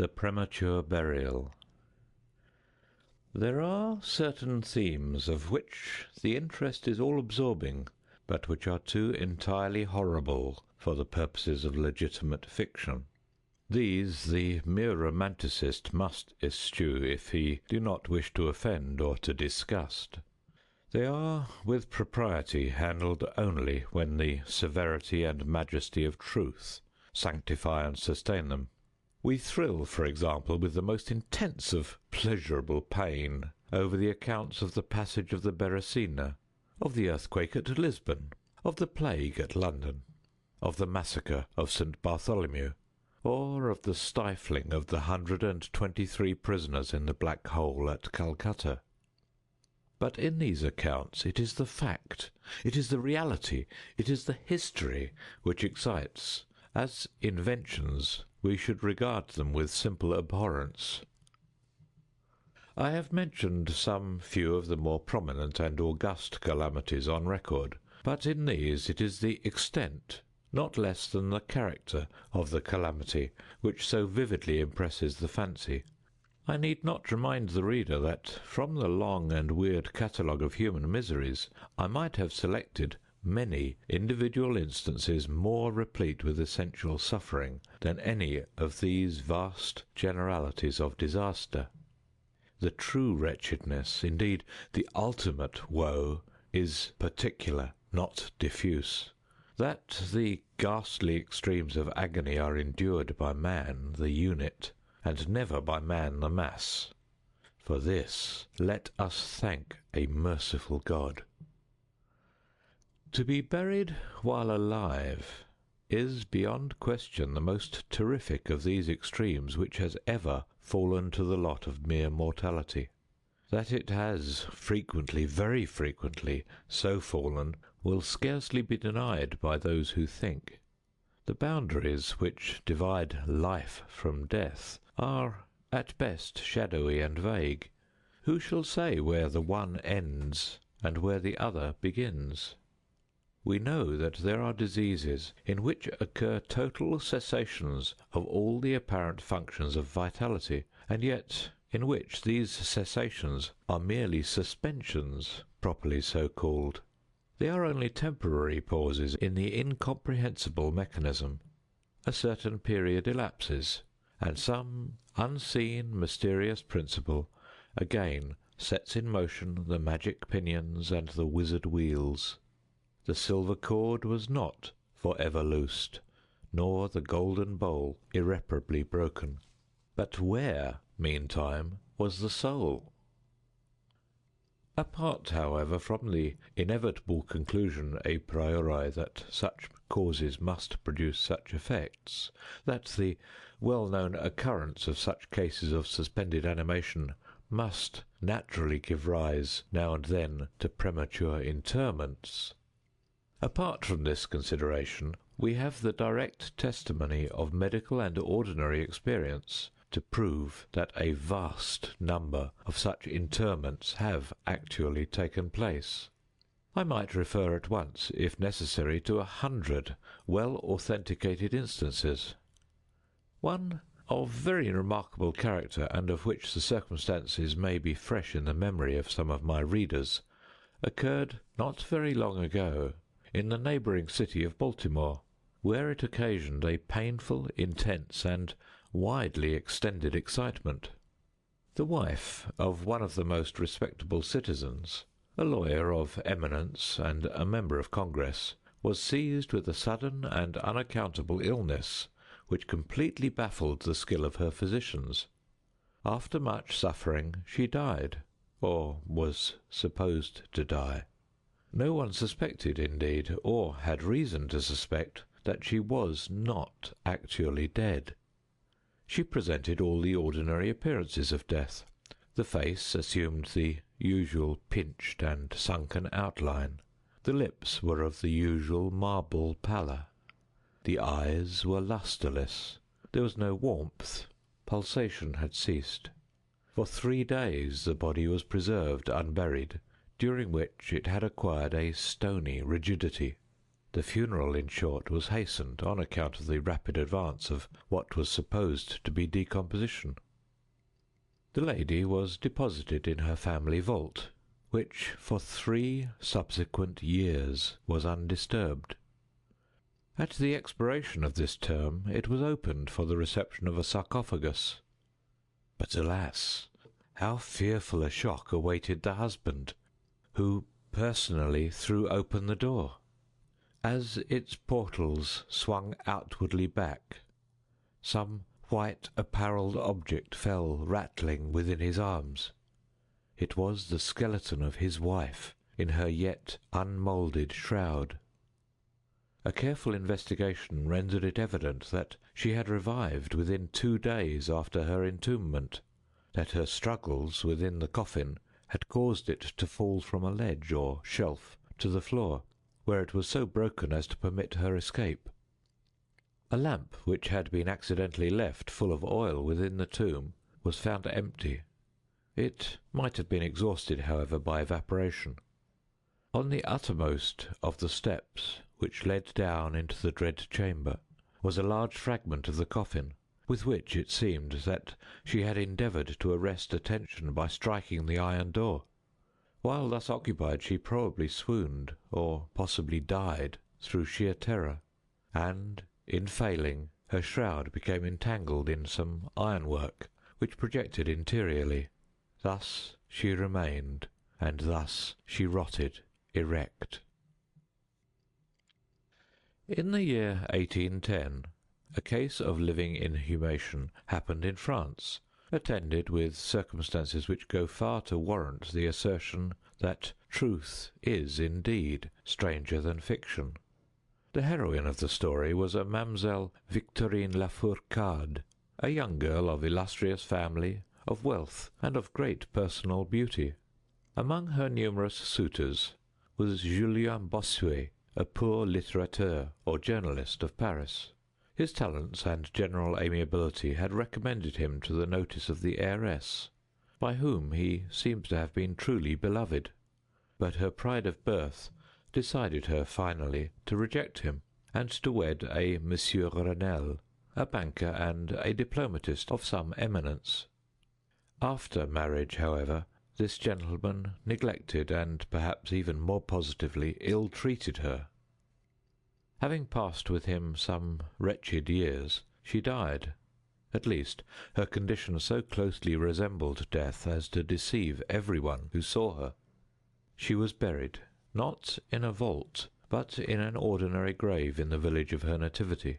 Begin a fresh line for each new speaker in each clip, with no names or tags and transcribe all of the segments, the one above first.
The premature burial. There are certain themes of which the interest is all-absorbing, but which are too entirely horrible for the purposes of legitimate fiction. These the mere romanticist must eschew if he do not wish to offend or to disgust. They are, with propriety, handled only when the severity and majesty of truth sanctify and sustain them. We thrill, for example, with the most intense of pleasurable pain over the accounts of the passage of the Beresina, of the earthquake at Lisbon, of the plague at London, of the massacre of St. Bartholomew, or of the stifling of the 123 prisoners in the Black Hole at Calcutta. But in these accounts it is the fact, it is the reality, it is the history which excites. As inventions, we should regard them with simple abhorrence. I have mentioned some few of the more prominent and august calamities on record, but in these it is the extent, not less than the character, of the calamity which so vividly impresses the fancy. I need not remind the reader that from the long and weird catalogue of human miseries I might have selected many individual instances more replete with essential suffering than any of these vast generalities of disaster. The true wretchedness, indeed the ultimate woe, is particular, not diffuse. That the ghastly extremes of agony are endured by man, the unit, and never by man, the mass. For this let us thank a merciful God. To be buried while alive is beyond question the most terrific of these extremes which has ever fallen to the lot of mere mortality. That it has frequently, very frequently, so fallen will scarcely be denied by those who think. The boundaries which divide life from death are at best shadowy and vague. Who shall say where the one ends and where the other begins? We know that there are diseases in which occur total cessations of all the apparent functions of vitality, and yet in which these cessations are merely suspensions, properly so called. They are only temporary pauses in the incomprehensible mechanism. A certain period elapses, and some unseen, mysterious principle again sets in motion the magic pinions and the wizard wheels. The silver cord was not for ever loosed, nor the golden bowl irreparably broken. But where, meantime, was the soul? Apart, however, from the inevitable conclusion a priori that such causes must produce such effects, that the well-known occurrence of such cases of suspended animation must naturally give rise now and then to premature interments, apart from this consideration, we have the direct testimony of medical and ordinary experience to prove that a vast number of such interments have actually taken place. I might refer at once, if necessary, to 100 well-authenticated instances. One of very remarkable character, and of which the circumstances may be fresh in the memory of some of my readers, occurred not very long ago in the neighbouring city of Baltimore, where it occasioned a painful, intense, and widely extended excitement. The wife of one of the most respectable citizens, a lawyer of eminence and a member of Congress, was seized with a sudden and unaccountable illness which completely baffled the skill of her physicians. After much suffering she died, or was supposed to die. No one suspected, indeed, or had reason to suspect, that she was not actually dead. She presented all the ordinary appearances of death. The face assumed the usual pinched and sunken outline. The lips were of the usual marble pallor. The eyes were lustreless. There was no warmth. Pulsation had ceased. For 3 days the body was preserved unburied, during which it had acquired a stony rigidity. The funeral, in short, was hastened on account of the rapid advance of what was supposed to be decomposition. The lady was deposited in her family vault, which for 3 subsequent years was undisturbed. At the expiration of this term it was opened for the reception of a sarcophagus. But alas! how fearful a shock awaited the husband, who personally threw open the door. As its portals swung outwardly back, some white apparelled object fell rattling within his arms. It was the skeleton of his wife in her yet unmoulded shroud. A careful investigation rendered it evident that she had revived within 2 days after her entombment, that her struggles within the coffin had caused it to fall from a ledge or shelf to the floor, where it was so broken as to permit her escape. A lamp which had been accidentally left full of oil within the tomb was found empty. It might have been exhausted, however, by evaporation. On the uttermost of the steps which led down into the dread chamber was a large fragment of the coffin, with which it seemed that she had endeavoured to arrest attention by striking the iron door. While thus occupied, she probably swooned, or possibly died, through sheer terror, and, in failing, her shroud became entangled in some ironwork which projected interiorly. Thus she remained, and thus she rotted erect. In the year 1810, a case of living inhumation happened in France, attended with circumstances which go far to warrant the assertion that truth is indeed stranger than fiction. The heroine of the story was a Mademoiselle Victorine Lafourcade, a young girl of illustrious family, of wealth, and of great personal beauty. Among her numerous suitors was Julien Bossuet, a poor litterateur or journalist of Paris. His talents and general amiability had recommended him to the notice of the heiress, by whom he seems to have been truly beloved. But her pride of birth decided her finally to reject him, and to wed a Monsieur Renelle, a banker and a diplomatist of some eminence. After marriage, however, this gentleman neglected and perhaps even more positively ill-treated her. Having passed with him some wretched years, she died. At least, her condition so closely resembled death as to deceive everyone who saw her. She was buried, not in a vault, but in an ordinary grave in the village of her nativity.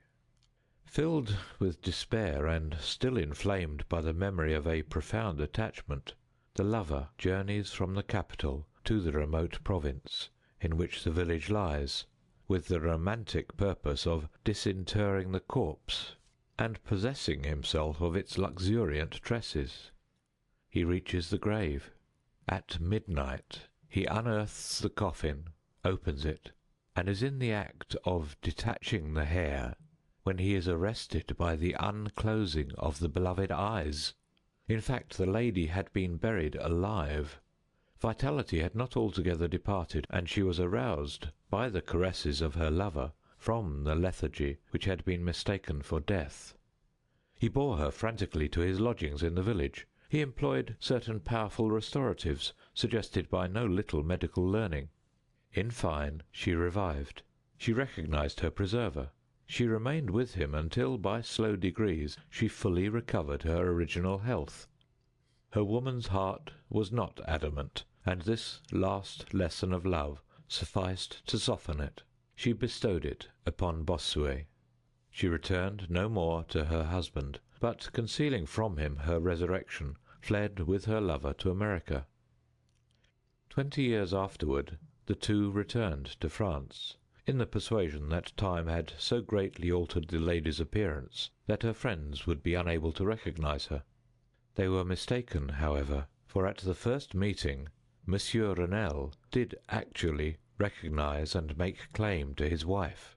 Filled with despair, and still inflamed by the memory of a profound attachment, the lover journeys from the capital to the remote province in which the village lies, with the romantic purpose of disinterring the corpse and possessing himself of its luxuriant tresses. He reaches the grave. At midnight he unearths the coffin, opens it, and is in the act of detaching the hair when he is arrested by the unclosing of the beloved eyes. In fact, the lady had been buried alive. Vitality had not altogether departed, and she was aroused by the caresses of her lover from the lethargy which had been mistaken for death. He bore her frantically to his lodgings in the village. He employed certain powerful restoratives, suggested by no little medical learning. In fine, she revived. She recognized her preserver. She remained with him until, by slow degrees, she fully recovered her original health. Her woman's heart was not adamant, and this last lesson of love sufficed to soften it. She bestowed it upon Bossuet. She returned no more to her husband, but, concealing from him her resurrection, fled with her lover to America. 20 years afterward, the two returned to France, in the persuasion that time had so greatly altered the lady's appearance that her friends would be unable to recognize her. They were mistaken, however, for at the first meeting Monsieur Renelle did actually recognize and make claim to his wife.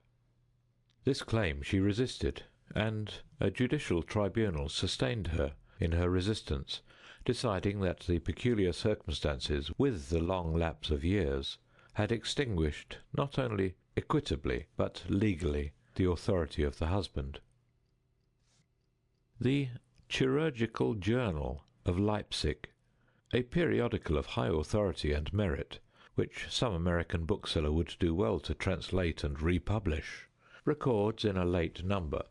This claim she resisted, and a judicial tribunal sustained her in her resistance, deciding that the peculiar circumstances, with the long lapse of years, had extinguished, not only equitably, but legally, the authority of the husband. The Chirurgical Journal of Leipzig, a periodical of high authority and merit, which some American bookseller would do well to translate and republish, records in a late number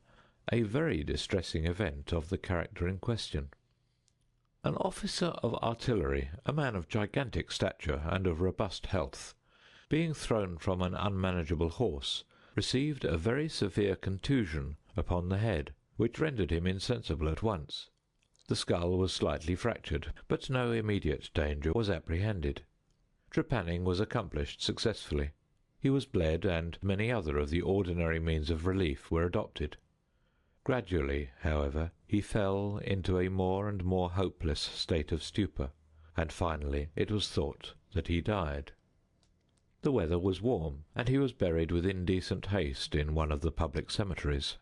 a very distressing event of the character in question. An officer of artillery, a man of gigantic stature and of robust health, being thrown from an unmanageable horse, received a very severe contusion upon the head, which rendered him insensible at once. The skull was slightly fractured, but no immediate danger was apprehended. Trepanning was accomplished successfully. He was bled, and many other of the ordinary means of relief were adopted. Gradually, however, he fell into a more and more hopeless state of stupor, and finally it was thought that he died. The weather was warm, and he was buried with indecent haste in one of the public cemeteries.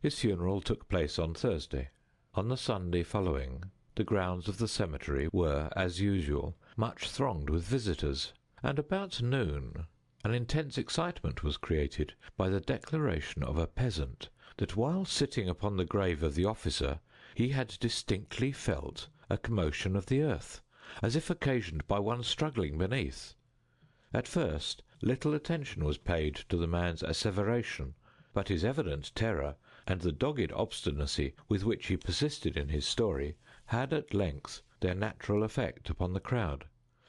His funeral took place on Thursday. On the Sunday following, the grounds of the cemetery were, as usual, much thronged with visitors, and about noon an intense excitement was created by the declaration of a peasant that while sitting upon the grave of the officer he had distinctly felt a commotion of the earth, as if occasioned by one struggling beneath. At first little attention was paid to the man's asseveration, but his evident terror and the dogged obstinacy with which he persisted in his story had at length their natural effect upon the crowd.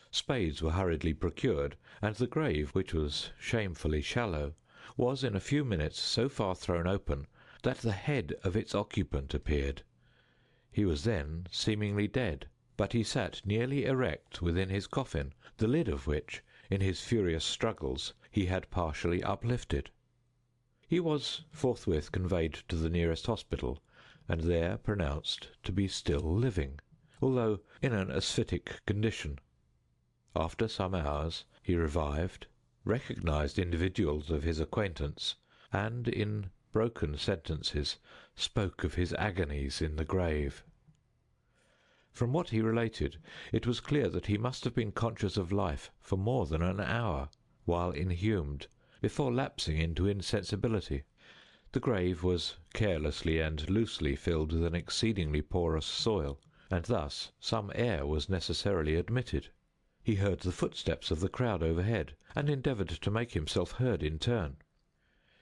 Spades were hurriedly procured, and the grave, which was shamefully shallow, was in a few minutes so far thrown open that the head of its occupant appeared. He was then seemingly dead, but he sat nearly erect within his coffin, the lid of which, in his furious struggles, he had partially uplifted. He was forthwith conveyed to the nearest hospital, and there pronounced to be still living, although in an asphytic condition. After some hours he revived, recognized individuals of his acquaintance, and in broken sentences spoke of his agonies in the grave. From what he related, it was clear that he must have been conscious of life for more than an hour, while inhumed, before lapsing into insensibility. The grave was carelessly and loosely filled with an exceedingly porous soil, and thus some air was necessarily admitted. He heard the footsteps of the crowd overhead, and endeavoured to make himself heard in turn.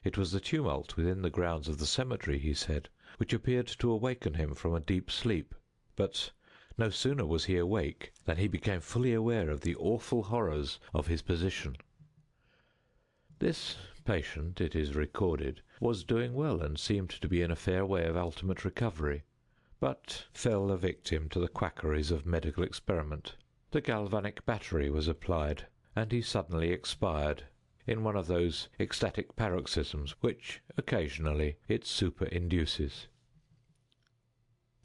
It was the tumult within the grounds of the cemetery, he said, which appeared to awaken him from a deep sleep. But no sooner was he awake than he became fully aware of the awful horrors of his position. This patient, it is recorded, was doing well and seemed to be in a fair way of ultimate recovery, but fell a victim to the quackeries of medical experiment. The galvanic battery was applied, and he suddenly expired in one of those ecstatic paroxysms which occasionally it superinduces.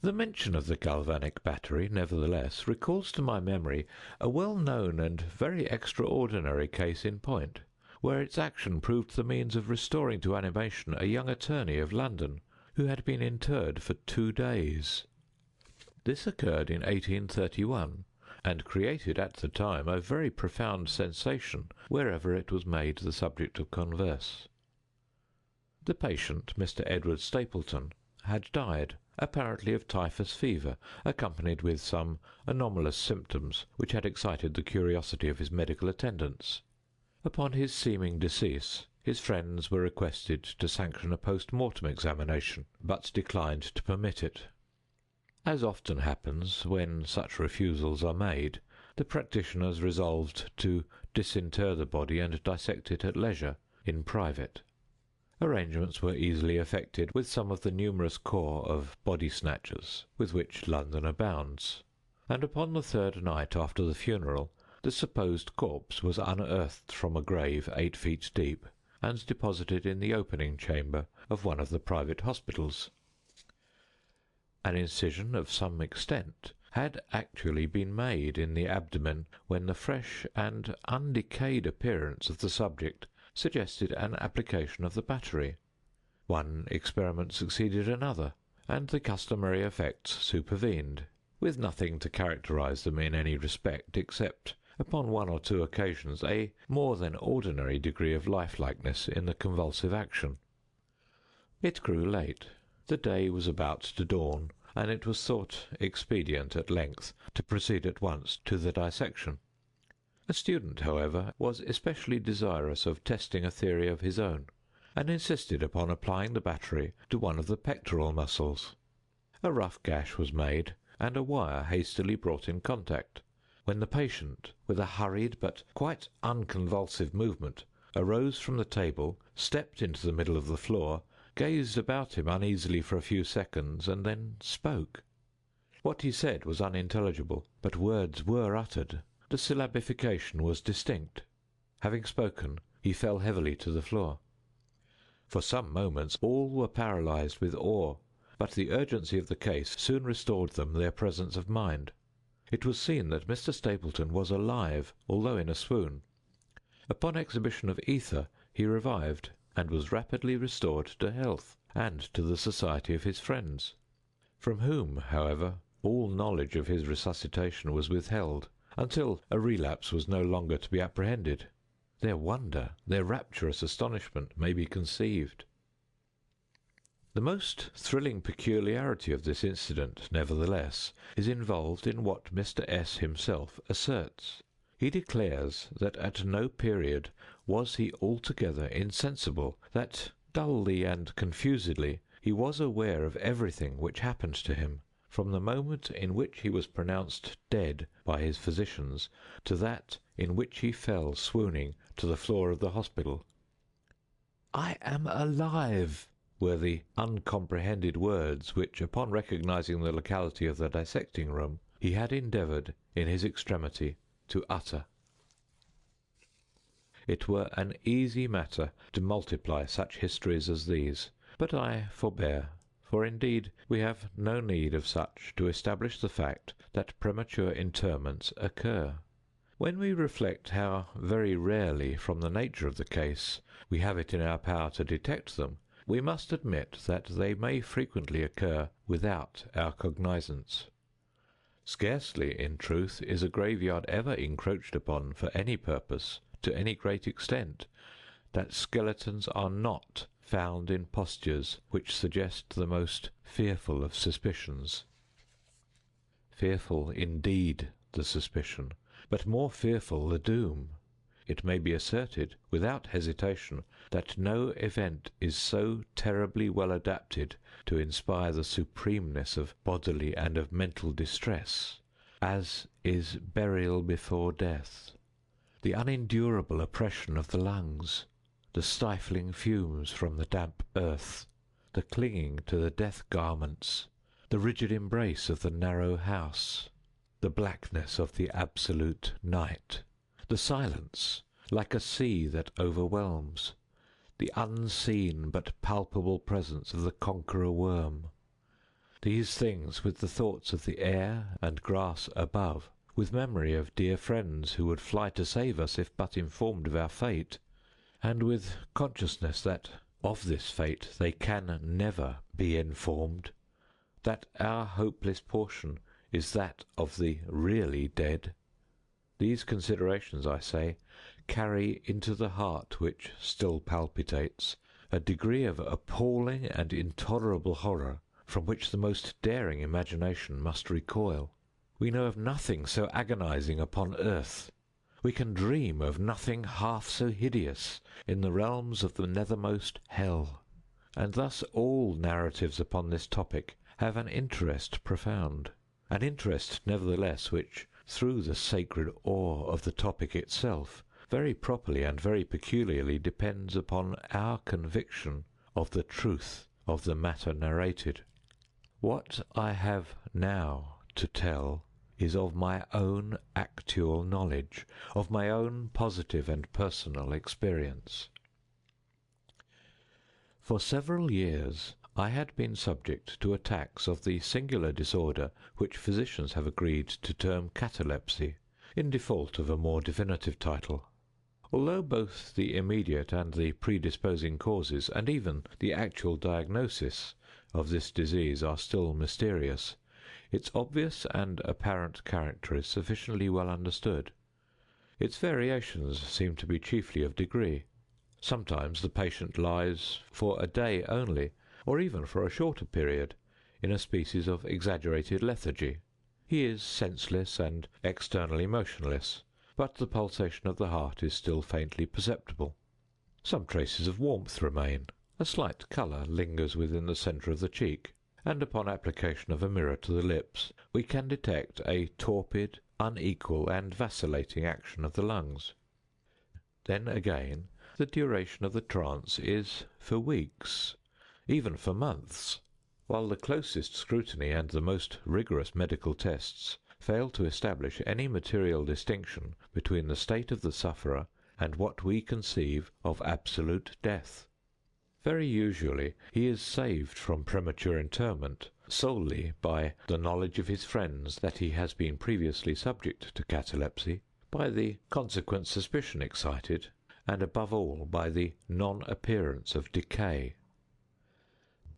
The mention of the galvanic battery, nevertheless, recalls to my memory a well-known and very extraordinary case in point, where its action proved the means of restoring to animation a young attorney of London, who had been interred for 2 days. This occurred in 1831, and created at the time a very profound sensation wherever it was made the subject of converse. The patient, Mr. Edward Stapleton, had died, apparently of typhus fever, accompanied with some anomalous symptoms which had excited the curiosity of his medical attendants. Upon his seeming decease, his friends were requested to sanction a post-mortem examination, but declined to permit it. As often happens when such refusals are made, the practitioners resolved to disinter the body and dissect it at leisure, in private. Arrangements were easily effected with some of the numerous corps of body-snatchers with which London abounds, and upon the 3rd night after the funeral, the supposed corpse was unearthed from a grave 8 feet deep, and deposited in the opening chamber of one of the private hospitals. An incision of some extent had actually been made in the abdomen when the fresh and undecayed appearance of the subject suggested an application of the battery. One experiment succeeded another, and the customary effects supervened, with nothing to characterize them in any respect except upon one or two occasions, a more than ordinary degree of lifelikeness in the convulsive action. It grew late. The day was about to dawn, and it was thought expedient at length to proceed at once to the dissection. A student, however, was especially desirous of testing a theory of his own, and insisted upon applying the battery to one of the pectoral muscles. A rough gash was made, and a wire hastily brought in contact, when the patient, with a hurried but quite unconvulsive movement, arose from the table, stepped into the middle of the floor, gazed about him uneasily for a few seconds, and then spoke. What he said was unintelligible, but words were uttered. The syllabification was distinct. Having spoken, he fell heavily to the floor. For some moments all were paralyzed with awe, but the urgency of the case soon restored them their presence of mind. It was seen that Mr. Stapleton was alive, although in a swoon. Upon exhibition of ether he revived, and was rapidly restored to health, and to the society of his friends, from whom, however, all knowledge of his resuscitation was withheld, until a relapse was no longer to be apprehended. Their wonder, their rapturous astonishment, may be conceived. The most thrilling peculiarity of this incident, nevertheless, is involved in what Mr. S. himself asserts. He declares that at no period was he altogether insensible, that dully and confusedly he was aware of everything which happened to him, from the moment in which he was pronounced dead by his physicians to that in which he fell swooning to the floor of the hospital. "I am alive," were the uncomprehended words which, upon recognizing the locality of the dissecting room, he had endeavored, in his extremity, to utter. It were an easy matter to multiply such histories as these, but I forbear, for indeed we have no need of such to establish the fact that premature interments occur. When we reflect how very rarely, from the nature of the case, we have it in our power to detect them, we must admit that they may frequently occur without our cognizance. Scarcely, in truth, is a graveyard ever encroached upon for any purpose, to any great extent, that skeletons are not found in postures which suggest the most fearful of suspicions. Fearful indeed the suspicion, but more fearful the doom. It may be asserted, without hesitation, that no event is so terribly well adapted to inspire the supremeness of bodily and of mental distress, as is burial before death. The unendurable oppression of the lungs, the stifling fumes from the damp earth, the clinging to the death garments, the rigid embrace of the narrow house, the blackness of the absolute night, the silence, like a sea that overwhelms, the unseen but palpable presence of the conqueror worm. These things, with the thoughts of the air and grass above, with memory of dear friends who would fly to save us if but informed of our fate, and with consciousness that of this fate they can never be informed, that our hopeless portion is that of the really dead, these considerations, I say, carry into the heart which still palpitates a degree of appalling and intolerable horror from which the most daring imagination must recoil. We know of nothing so agonizing upon earth. We can dream of nothing half so hideous in the realms of the nethermost hell. And thus all narratives upon this topic have an interest profound, an interest nevertheless which, through the sacred awe of the topic itself, very properly and very peculiarly depends upon our conviction of the truth of the matter narrated. What I have now to tell is of my own actual knowledge, of my own positive and personal experience. For several years I had been subject to attacks of the singular disorder which physicians have agreed to term catalepsy, in default of a more definitive title. Although both the immediate and the predisposing causes, and even the actual diagnosis, of this disease are still mysterious, its obvious and apparent character is sufficiently well understood. Its variations seem to be chiefly of degree. Sometimes the patient lies for a day only, or even for a shorter period, in a species of exaggerated lethargy. He is senseless and externally motionless, but the pulsation of the heart is still faintly perceptible. Some traces of warmth remain, a slight colour lingers within the centre of the cheek, and upon application of a mirror to the lips we can detect a torpid, unequal, and vacillating action of the lungs. Then again, the duration of the trance is for weeks, even for months, while the closest scrutiny and the most rigorous medical tests fail to establish any material distinction between the state of the sufferer and what we conceive of absolute death. Very usually he is saved from premature interment solely by the knowledge of his friends that he has been previously subject to catalepsy, by the consequent suspicion excited, and above all by the non-appearance of decay.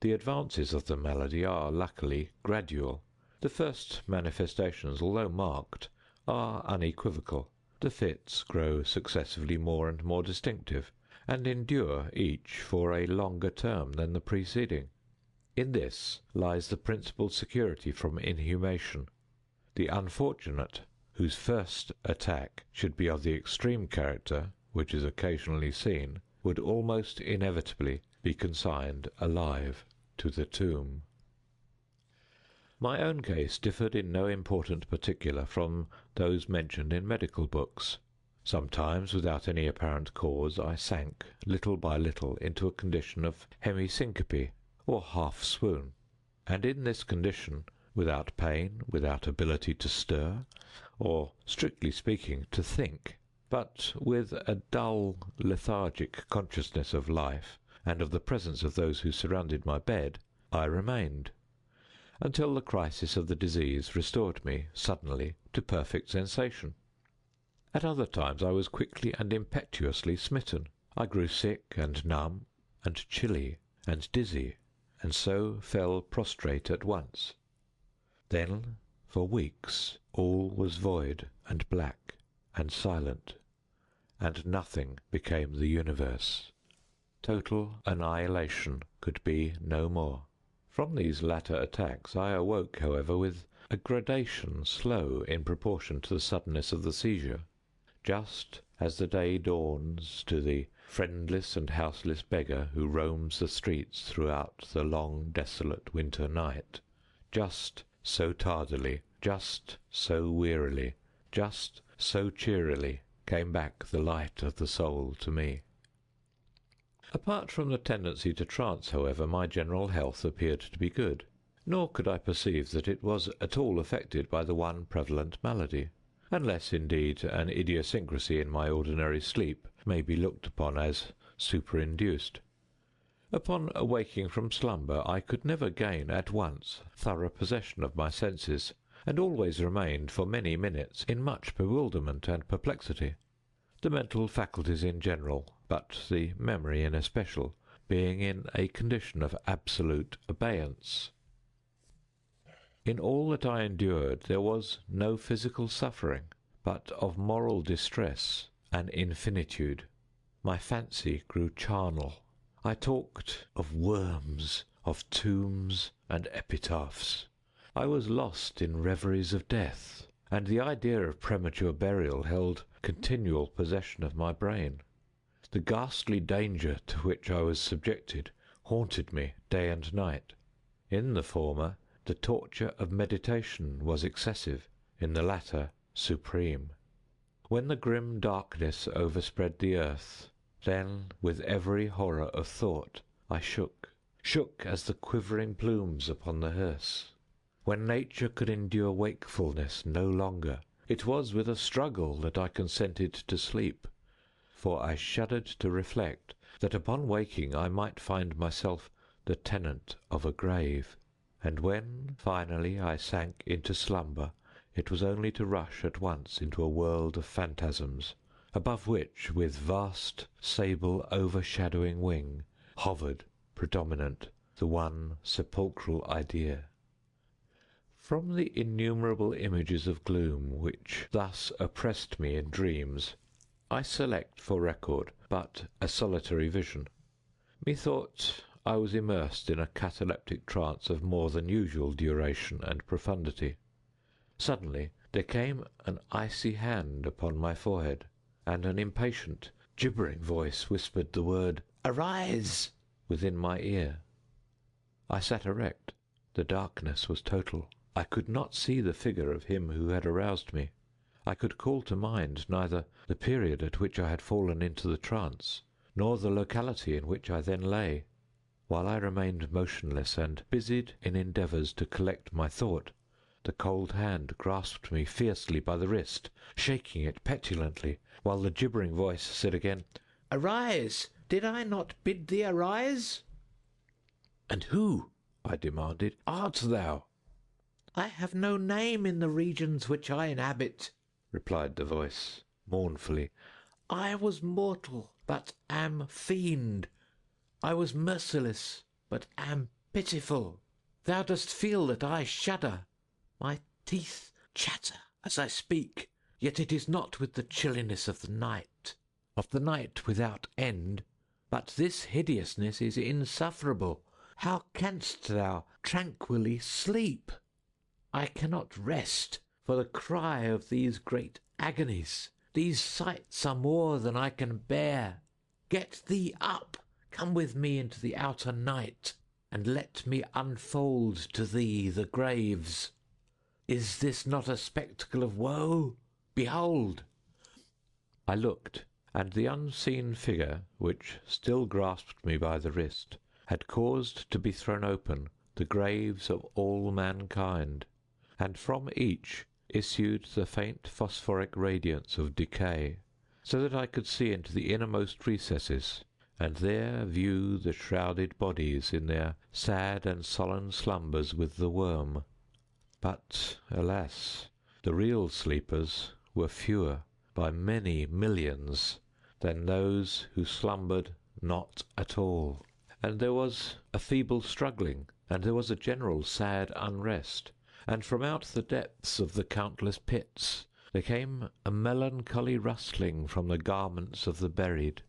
The advances of the malady are luckily gradual. The first manifestations, although marked, are unequivocal. The fits grow successively more and more distinctive, and endure each for a longer term than the preceding. In this lies the principal security from inhumation. The unfortunate whose first attack should be of the extreme character which is occasionally seen would almost inevitably be consigned alive to the tomb. My own case differed in no important particular from those mentioned in medical books. Sometimes, without any apparent cause, I sank little by little into a condition of hemi-syncope, or half-swoon, and in this condition, without pain, without ability to stir, or, strictly speaking, to think, but with a dull, lethargic consciousness of life and of the presence of those who surrounded my bed, I remained, until the crisis of the disease restored me suddenly to perfect sensation. At other times I was quickly and impetuously smitten. I grew sick and numb, and chilly, and dizzy, and so fell prostrate at once. Then, for weeks, all was void, and black, and silent, and nothing became the universe. Total annihilation could be no more. From these latter attacks I awoke, however, with a gradation slow in proportion to the suddenness of the seizure. Just as the day dawns to the friendless and houseless beggar who roams the streets throughout the long, desolate winter night, just so tardily, just so wearily, just so cheerily came back the light of the soul to me. Apart from the tendency to trance, however, my general health appeared to be good, nor could I perceive that it was at all affected by the one prevalent malady, unless indeed an idiosyncrasy in my ordinary sleep may be looked upon as superinduced. Upon awaking from slumber I could never gain at once thorough possession of my senses, and always remained for many minutes in much bewilderment and perplexity, the mental faculties in general, but the memory in especial, being in a condition of absolute abeyance. In all that I endured there was no physical suffering, but of moral distress an infinitude. My fancy grew charnel. I talked of worms, of tombs and epitaphs. I was lost in reveries of death, and the idea of premature burial held continual possession of my brain. The ghastly danger to which I was subjected haunted me day and night. In the former, the torture of meditation was excessive; in the latter, supreme. When the grim darkness overspread the earth, then, with every horror of thought, I shook as the quivering plumes upon the hearse. When nature could endure wakefulness no longer, it was with a struggle that I consented to sleep, for I shuddered to reflect that upon waking I might find myself the tenant of a grave. And when finally I sank into slumber, it was only to rush at once into a world of phantasms, above which, with vast sable overshadowing wing, hovered predominant the one sepulchral idea. From the innumerable images of gloom which thus oppressed me in dreams, I select for record but a solitary vision. Methought I was immersed in a cataleptic trance of more than usual duration and profundity. Suddenly there came an icy hand upon my forehead, and an impatient, gibbering voice whispered the word "Arise!" within my ear. I sat erect. The darkness was total. I could not see the figure of him who had aroused me. I could call to mind neither the period at which I had fallen into the trance, nor the locality in which I then lay. While I remained motionless and busied in endeavours to collect my thought, the cold hand grasped me fiercely by the wrist, shaking it petulantly, while the gibbering voice said again, "Arise! Did I not bid thee arise?" "And who," I demanded, "art thou?" "I have no name in the regions which I inhabit," replied the voice, mournfully. "I was mortal, but am fiend. I was merciless, but am pitiful. Thou dost feel that I shudder. My teeth chatter as I speak, yet it is not with the chilliness of the night without end. But this hideousness is insufferable. How canst thou tranquilly sleep? I cannot rest for the cry of these great agonies. These sights are more than I can bear. Get thee up, come with me into the outer night, and let me unfold to thee the graves. Is this not a spectacle of woe? Behold!" I looked, and the unseen figure, which still grasped me by the wrist, had caused to be thrown open the graves of all mankind, and from each issued the faint phosphoric radiance of decay, so that I could see into the innermost recesses, and there view the shrouded bodies in their sad and sullen slumbers with the worm. But, alas, the real sleepers were fewer, by many millions, than those who slumbered not at all. And there was a feeble struggling, and there was a general sad unrest, and from out the depths of the countless pits there came a melancholy rustling from the garments of the buried,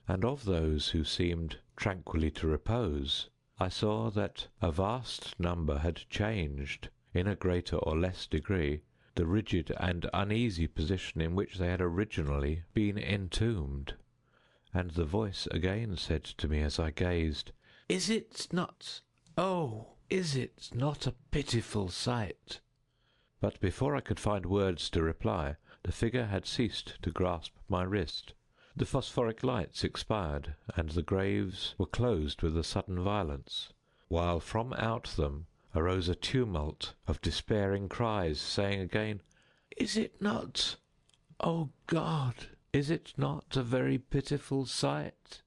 and of those who seemed tranquilly to repose, I saw that a vast number had changed, in a greater or less degree, the rigid and uneasy position in which they had originally been entombed. And the voice again said to me as I gazed, "Is it not, oh, is it not a pitiful sight?" But before I could find words to reply, the figure had ceased to grasp my wrist. The phosphoric lights expired, and the graves were closed with a sudden violence, while from out them arose a tumult of despairing cries, saying again, "Is it not, O God, is it not a very pitiful sight?"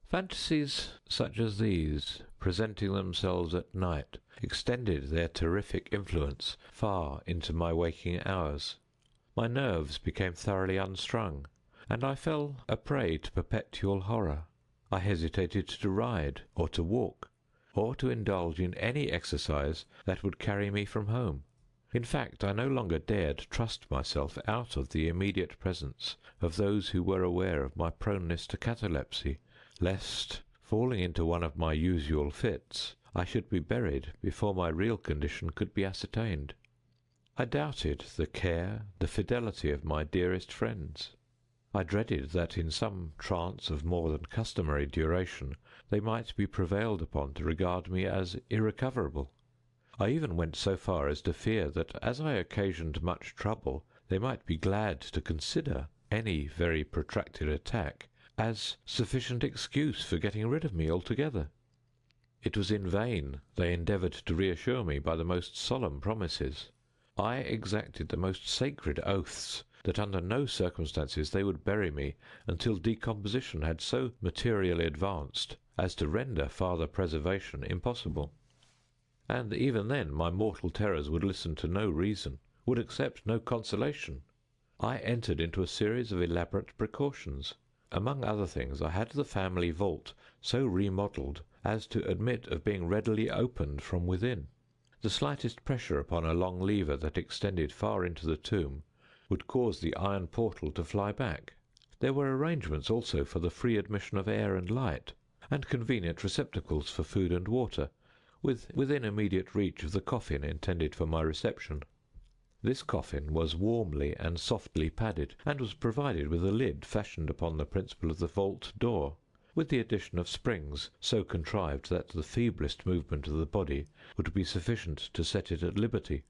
Fantasies such as these, presenting themselves at night, extended their terrific influence far into my waking hours. My nerves became thoroughly unstrung, and I fell a prey to perpetual horror. I hesitated to ride, or to walk, or to indulge in any exercise that would carry me from home. In fact, I no longer dared trust myself out of the immediate presence of those who were aware of my proneness to catalepsy, lest, falling into one of my usual fits, I should be buried before my real condition could be ascertained. I doubted the care, the fidelity of my dearest friends. I dreaded that in some trance of more than customary duration they might be prevailed upon to regard me as irrecoverable. I even went so far as to fear that as I occasioned much trouble, they might be glad to consider any very protracted attack as sufficient excuse for getting rid of me altogether. It was in vain they endeavoured to reassure me by the most solemn promises. I exacted the most sacred oaths that under no circumstances they would bury me until decomposition had so materially advanced as to render farther preservation impossible. And even then my mortal terrors would listen to no reason, would accept no consolation. I entered into a series of elaborate precautions. Among other things, I had the family vault so remodelled as to admit of being readily opened from within. The slightest pressure upon a long lever that extended far into the tomb would cause the iron portal to fly back. There were arrangements also for the free admission of air and light, and convenient receptacles for food and water, within immediate reach of the coffin intended for my reception. This coffin was warmly and softly padded, and was provided with a lid fashioned upon the principle of the vault door, with the addition of springs so contrived that the feeblest movement of the body would be sufficient to set it at liberty.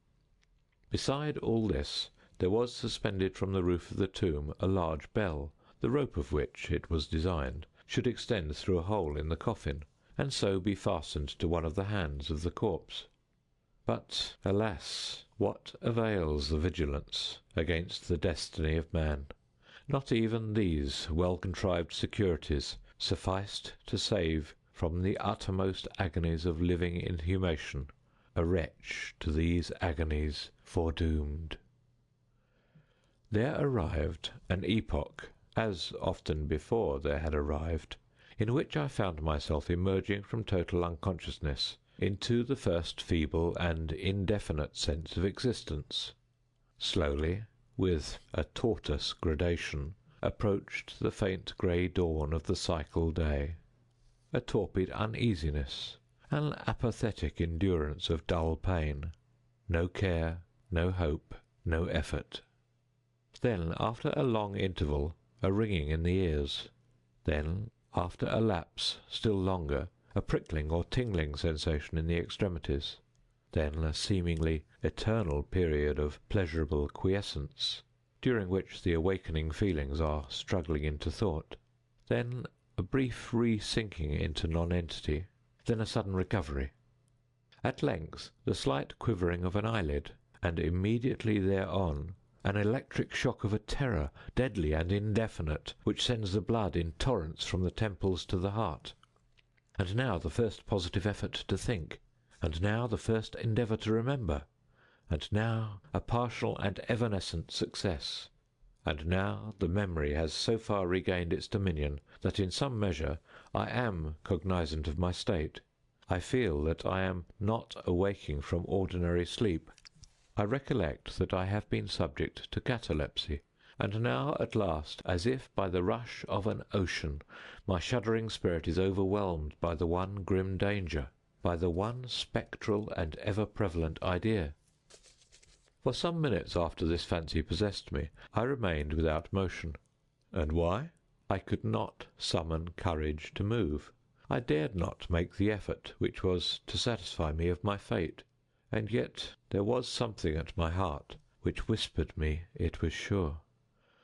Beside all this, there was suspended from the roof of the tomb a large bell, the rope of which, it was designed, should extend through a hole in the coffin, and so be fastened to one of the hands of the corpse. But, alas, what avails the vigilance against the destiny of man? Not even these well-contrived securities sufficed to save from the uttermost agonies of living inhumation a wretch to these agonies foredoomed. There arrived an epoch, as often before there had arrived, in which I found myself emerging from total unconsciousness into the first feeble and indefinite sense of existence. Slowly, with a tortoise gradation, approached the faint grey dawn of the cycle day, a torpid uneasiness, an apathetic endurance of dull pain, no care, no hope, no effort. Then, after a long interval, a ringing in the ears. Then, after a lapse still longer, a prickling or tingling sensation in the extremities. Then a seemingly eternal period of pleasurable quiescence, during which the awakening feelings are struggling into thought. Then a brief re-sinking into nonentity. Then a sudden recovery. At length the slight quivering of an eyelid, and immediately thereon an electric shock of a terror, deadly and indefinite, which sends the blood in torrents from the temples to the heart. And now the first positive effort to think, and now the first endeavour to remember, and now a partial and evanescent success. And now the memory has so far regained its dominion that in some measure I am cognizant of my state. I feel that I am not awaking from ordinary sleep. I recollect that I have been subject to catalepsy, and now at last, as if by the rush of an ocean, my shuddering spirit is overwhelmed by the one grim danger, by the one spectral and ever-prevalent idea. For some minutes after this fancy possessed me, I remained without motion. And why? I could not summon courage to move. I dared not make the effort which was to satisfy me of my fate. And yet there was something at my heart which whispered me it was sure.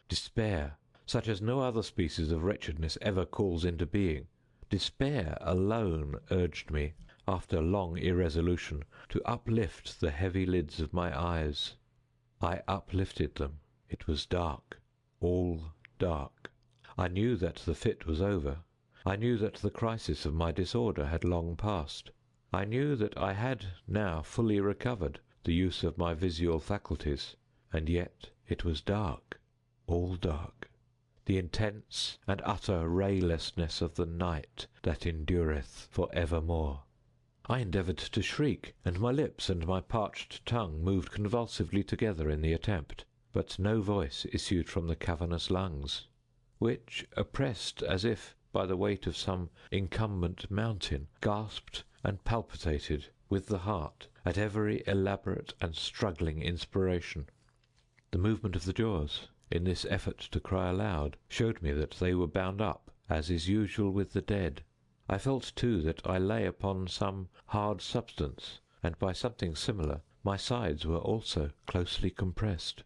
Despair, such as no other species of wretchedness ever calls into being, despair alone urged me, after long irresolution, to uplift the heavy lids of my eyes. I uplifted them. It was dark, all dark. I knew that the fit was over. I knew that the crisis of my disorder had long passed. I knew that I had now fully recovered the use of my visual faculties, and yet it was dark, all dark, the intense and utter raylessness of the night that endureth for evermore. I endeavoured to shriek, and my lips and my parched tongue moved convulsively together in the attempt, but no voice issued from the cavernous lungs, which, oppressed as if by the weight of some incumbent mountain, gasped and palpitated with the heart at every elaborate and struggling inspiration. The movement of the jaws, in this effort to cry aloud, showed me that they were bound up, as is usual with the dead. I felt, too, that I lay upon some hard substance, and by something similar my sides were also closely compressed.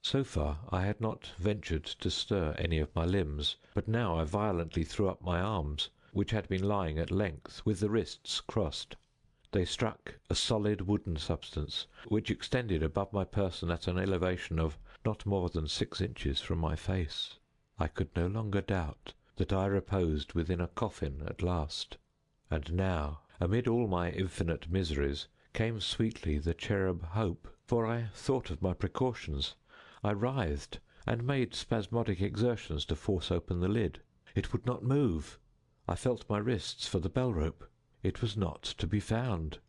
So far I had not ventured to stir any of my limbs, but now I violently threw up my arms, which had been lying at length with the wrists crossed. They struck a solid wooden substance, which extended above my person at an elevation of not more than 6 inches from my face. I could no longer doubt that I reposed within a coffin at last. And now, amid all my infinite miseries, came sweetly the cherub hope, for I thought of my precautions. I writhed, and made spasmodic exertions to force open the lid. It would not move. I felt my wrists for the bell rope. It was not to be found.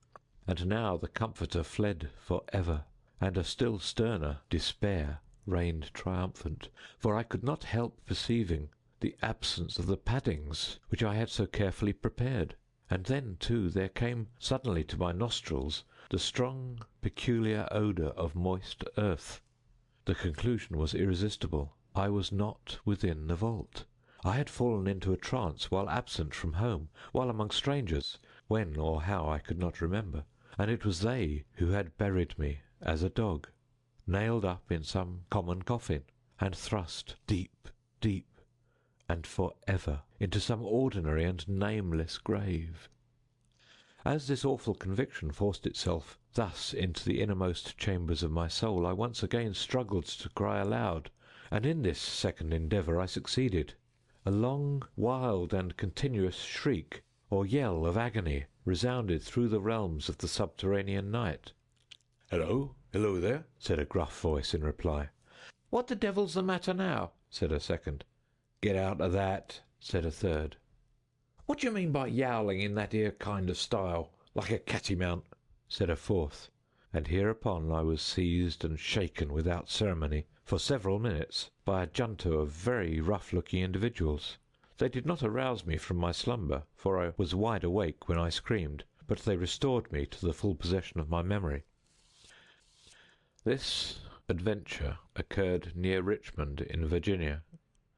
And now the comforter fled for ever, and a still sterner despair reigned triumphant, for I could not help perceiving the absence of the paddings which I had so carefully prepared. And then, too, there came suddenly to my nostrils the strong, peculiar odour of moist earth. The conclusion was irresistible. I was not within the vault. I had fallen into a trance while absent from home, while among strangers, when or how I could not remember, and it was they who had buried me as a dog, nailed up in some common coffin, and thrust deep, deep, and for ever into some ordinary and nameless grave. As this awful conviction forced itself thus into the innermost chambers of my soul, I once again struggled to cry aloud, and in this second endeavour I succeeded. A long, wild, and continuous shriek, or yell of agony, resounded through the realms of the subterranean night. "Hello, hello there," said a gruff voice in reply. "What the devil's the matter now?" said a second. "Get out of that," said a third. "What do you mean by yowling in that 'ere kind of style, like a cattymount?" said a fourth, and hereupon I was seized and shaken without ceremony for several minutes by a junto of very rough-looking individuals. They did not arouse me from my slumber, for I was wide awake when I screamed, but they restored me to the full possession of my memory. This adventure occurred near Richmond in Virginia.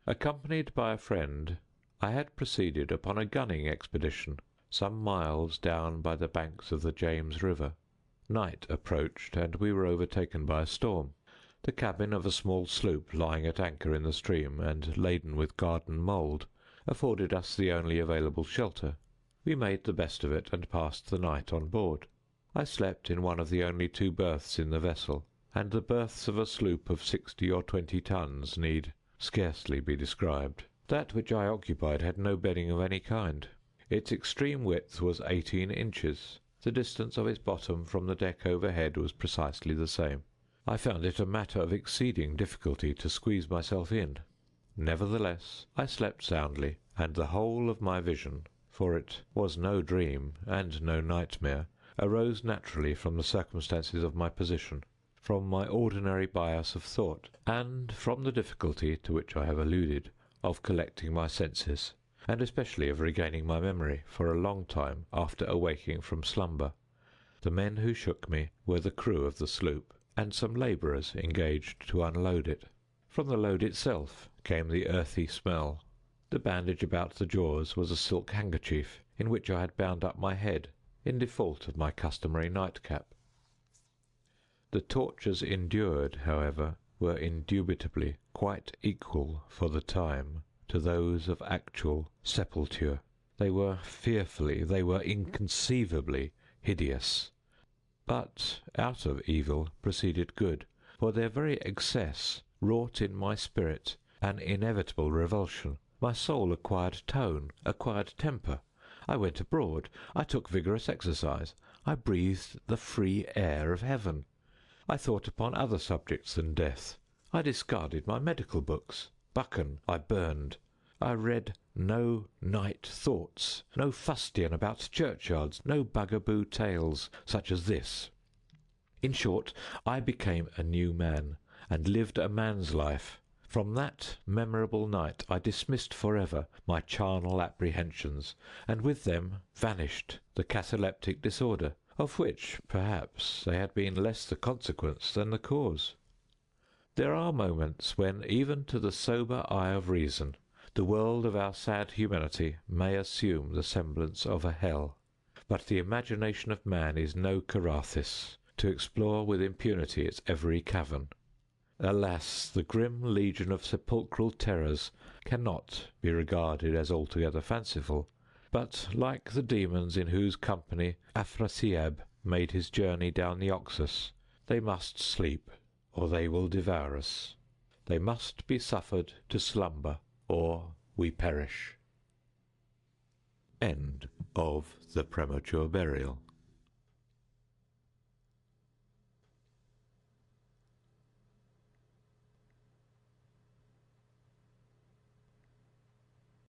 Accompanied by a friend, I had proceeded upon a gunning expedition some miles down by the banks of the James River. Night approached, and we were overtaken by a storm. The cabin of a small sloop lying at anchor in the stream, and laden with garden mould, afforded us the only available shelter. We made the best of it, and passed the night on board. I slept in one of the only two berths in the vessel, and the berths of a sloop of 60 or 20 tons need scarcely be described. That which I occupied had no bedding of any kind. Its extreme width was 18 inches. The distance of its bottom from the deck overhead was precisely the same. I found it a matter of exceeding difficulty to squeeze myself in. Nevertheless, I slept soundly, and the whole of my vision, for it was no dream and no nightmare, arose naturally from the circumstances of my position, from my ordinary bias of thought, and from the difficulty, to which I have alluded, of collecting my senses, and especially of regaining my memory for a long time after awaking from slumber. The men who shook me were the crew of the sloop, and some labourers engaged to unload it. From the load itself came the earthy smell. The bandage about the jaws was a silk handkerchief, in which I had bound up my head, in default of my customary nightcap. The tortures endured, however, were indubitably quite equal for the time to those of actual sepulture. They were fearfully, they were inconceivably hideous. But out of evil proceeded good, for their very excess wrought in my spirit an inevitable revulsion. My soul acquired tone, acquired temper. I went abroad, I took vigorous exercise, I breathed the free air of heaven. I thought upon other subjects than death. I discarded my medical books. Buchan I burned. I read no night thoughts, no fustian about churchyards, no bugaboo tales such as this. In short, I became a new man, and lived a man's life. From that memorable night I dismissed for ever my charnel apprehensions, and with them vanished the cataleptic disorder, of which, perhaps, they had been less the consequence than the cause. There are moments when, even to the sober eye of reason, the world of our sad humanity may assume the semblance of a hell. But the imagination of man is no Carathis, to explore with impunity its every cavern. Alas, the grim legion of sepulchral terrors cannot be regarded as altogether fanciful, but, like the demons in whose company Afrasiab made his journey down the Oxus, they must sleep, or they will devour us. They must be suffered to slumber, or we perish. End of The Premature Burial.